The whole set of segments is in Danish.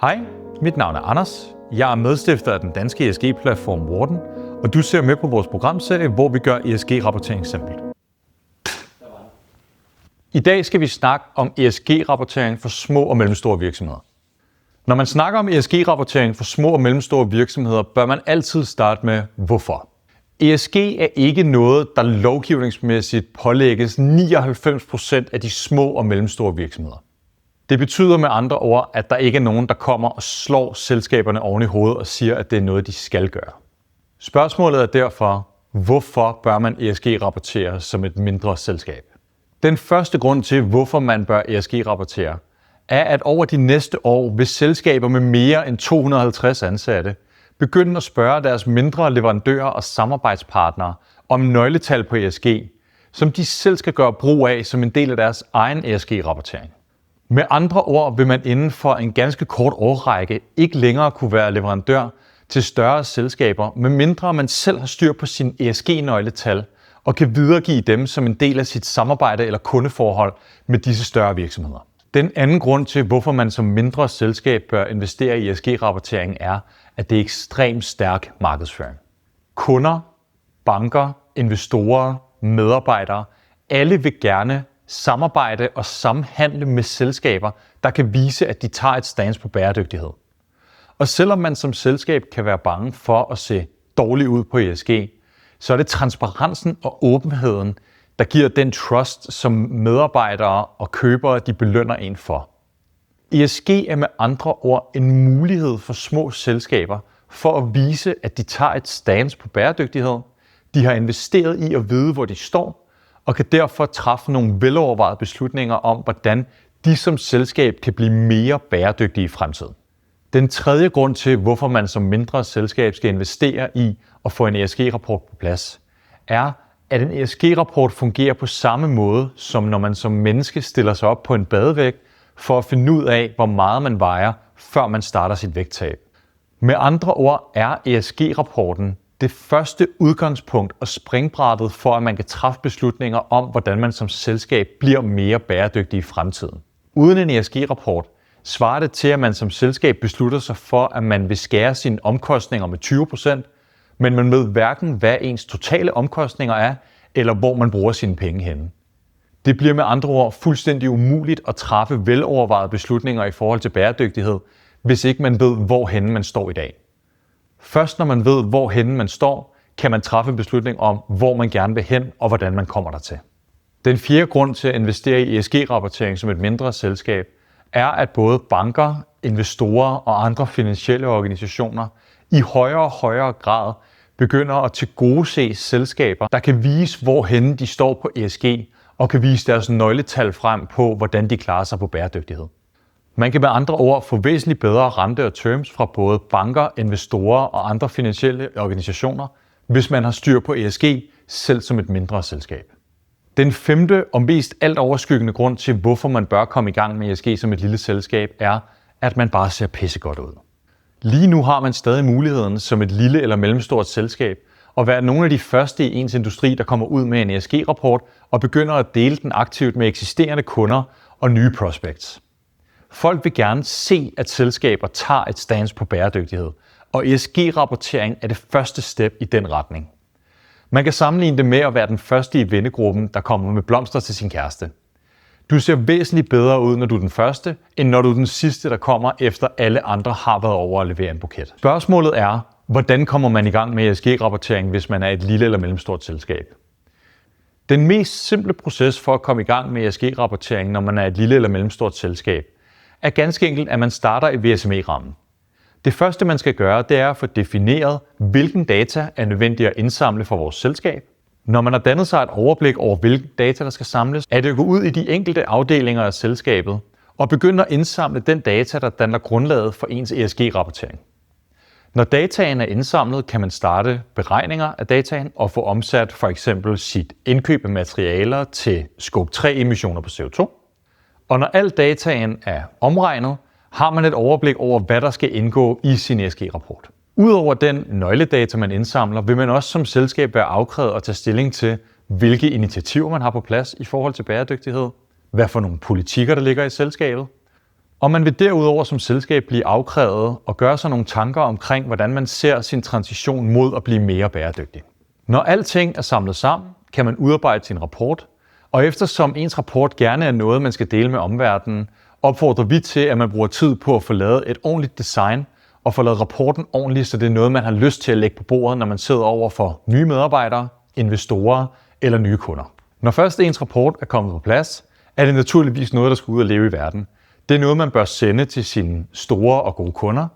Hej, mit navn er Anders. Jeg er medstifter af den danske ESG-platform Warden, og du ser med på vores programserie, hvor vi gør ESG-rapportering simpelt. I dag skal vi snakke om ESG-rapportering for små og mellemstore virksomheder. Når man snakker om ESG-rapportering for små og mellemstore virksomheder, bør man altid starte med hvorfor. ESG er ikke noget, der lovgivningsmæssigt pålægges 99% af de små og mellemstore virksomheder. Det betyder med andre ord, at der ikke er nogen, der kommer og slår selskaberne oven i hovedet og siger, at det er noget, de skal gøre. Spørgsmålet er derfor, hvorfor bør man ESG-rapportere som et mindre selskab? Den første grund til, hvorfor man bør ESG-rapportere, er, at over de næste år vil selskaber med mere end 250 ansatte begynde at spørge deres mindre leverandører og samarbejdspartnere om nøgletal på ESG, som de selv skal gøre brug af som en del af deres egen ESG-rapportering. Med andre ord vil man inden for en ganske kort årrække ikke længere kunne være leverandør til større selskaber, medmindre man selv har styr på sine ESG-nøgletal og kan videregive dem som en del af sit samarbejde eller kundeforhold med disse større virksomheder. Den anden grund til, hvorfor man som mindre selskab bør investere i ESG-rapportering er, at det er ekstremt stærk markedsføring. Kunder, banker, investorer, medarbejdere, alle vil gerne samarbejde og samhandle med selskaber, der kan vise, at de tager et stance på bæredygtighed. Og selvom man som selskab kan være bange for at se dårligt ud på ESG, så er det transparensen og åbenheden, der giver den trust, som medarbejdere og købere de belønner en for. ESG er med andre ord en mulighed for små selskaber for at vise, at de tager et stance på bæredygtighed, de har investeret i at vide, hvor de står, og kan derfor træffe nogle velovervejede beslutninger om, hvordan de som selskab kan blive mere bæredygtige i fremtiden. Den tredje grund til, hvorfor man som mindre selskab skal investere i at få en ESG-rapport på plads, er, at en ESG-rapport fungerer på samme måde, som når man som menneske stiller sig op på en badevægt for at finde ud af, hvor meget man vejer, før man starter sit vægttab. Med andre ord er ESG-rapporten det første udgangspunkt og springbrættet for, at man kan træffe beslutninger om, hvordan man som selskab bliver mere bæredygtig i fremtiden. Uden en ESG-rapport svarer det til, at man som selskab beslutter sig for, at man vil skære sine omkostninger med 20%, men man ved hverken, hvad ens totale omkostninger er, eller hvor man bruger sine penge henne. Det bliver med andre ord fuldstændig umuligt at træffe velovervejede beslutninger i forhold til bæredygtighed, hvis ikke man ved, hvorhenne man står i dag. Først når man ved, hvorhenne man står, kan man træffe en beslutning om, hvor man gerne vil hen og hvordan man kommer dertil. Den fjerde grund til at investere i ESG-rapportering som et mindre selskab, er, at både banker, investorer og andre finansielle organisationer i højere og højere grad begynder at tilgodese selskaber, der kan vise, hvorhenne de står på ESG, og kan vise deres nøgletal frem på, hvordan de klarer sig på bæredygtighed. Man kan med andre ord få væsentligt bedre rente og terms fra både banker, investorer og andre finansielle organisationer, hvis man har styr på ESG, selv som et mindre selskab. Den femte og mest alt overskyggende grund til, hvorfor man bør komme i gang med ESG som et lille selskab, er, at man bare ser pissegodt ud. Lige nu har man stadig muligheden som et lille eller mellemstort selskab at være nogle af de første i ens industri, der kommer ud med en ESG-rapport og begynder at dele den aktivt med eksisterende kunder og nye prospects. Folk vil gerne se, at selskaber tager et stance på bæredygtighed, og ESG-rapportering er det første step i den retning. Man kan sammenligne det med at være den første i vennegruppen, der kommer med blomster til sin kæreste. Du ser væsentligt bedre ud, når du er den første, end når du er den sidste, der kommer efter alle andre har været over at levere en buket. Spørgsmålet er, hvordan kommer man i gang med ESG-rapportering, hvis man er et lille eller mellemstort selskab? Den mest simple proces for at komme i gang med ESG-rapportering, når man er et lille eller mellemstort selskab, er ganske enkelt, at man starter i VSME-rammen. Det første, man skal gøre, det er at få defineret, hvilken data er nødvendigt at indsamle for vores selskab. Når man har dannet sig et overblik over, hvilke data, der skal samles, er det at gå ud i de enkelte afdelinger af selskabet og begynde at indsamle den data, der danner grundlaget for ens ESG-rapportering. Når dataen er indsamlet, kan man starte beregninger af dataen og få omsat for eksempel sit indkøb af materialer til Scope 3-emissioner på CO2. Og når al dataen er omregnet, har man et overblik over, hvad der skal indgå i sin ESG-rapport. Udover den nøgledata, man indsamler, vil man også som selskab være afkrævet at tage stilling til, hvilke initiativer man har på plads i forhold til bæredygtighed, hvad for nogle politikker, der ligger i selskabet, Og man vil derudover som selskab blive afkrævet og gøre sig nogle tanker omkring, hvordan man ser sin transition mod at blive mere bæredygtig. Når alting er samlet sammen, kan man udarbejde sin rapport, og eftersom ens rapport gerne er noget, man skal dele med omverdenen, opfordrer vi til, at man bruger tid på at få lavet et ordentligt design og få lavet rapporten ordentligt, så det er noget, man har lyst til at lægge på bordet, når man sidder over for nye medarbejdere, investorer eller nye kunder. Når først ens rapport er kommet på plads, er det naturligvis noget, der skal ud og leve i verden. Det er noget, man bør sende til sine store og gode kunder.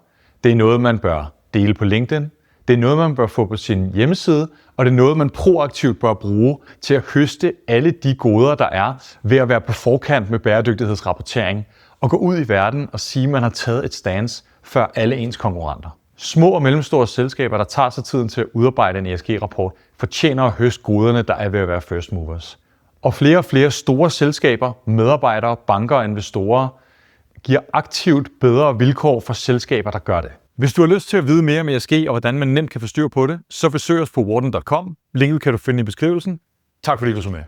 Det er noget, man bør dele på LinkedIn. Det er noget, man bør få på sin hjemmeside, og det er noget, man proaktivt bør bruge til at høste alle de goder, der er ved at være på forkant med bæredygtighedsrapportering og gå ud i verden og sige, at man har taget et stance før alle ens konkurrenter. Små og mellemstore selskaber, der tager sig tiden til at udarbejde en ESG-rapport, fortjener at høste goderne, der er ved at være first movers. Og flere store selskaber, medarbejdere, banker og investorer giver aktivt bedre vilkår for selskaber, der gør det. Hvis du har lyst til at vide mere om ESG og hvordan man nemt kan få styr på det, så besøg os på wharton.com. Linket kan du finde i beskrivelsen. Tak fordi du så med.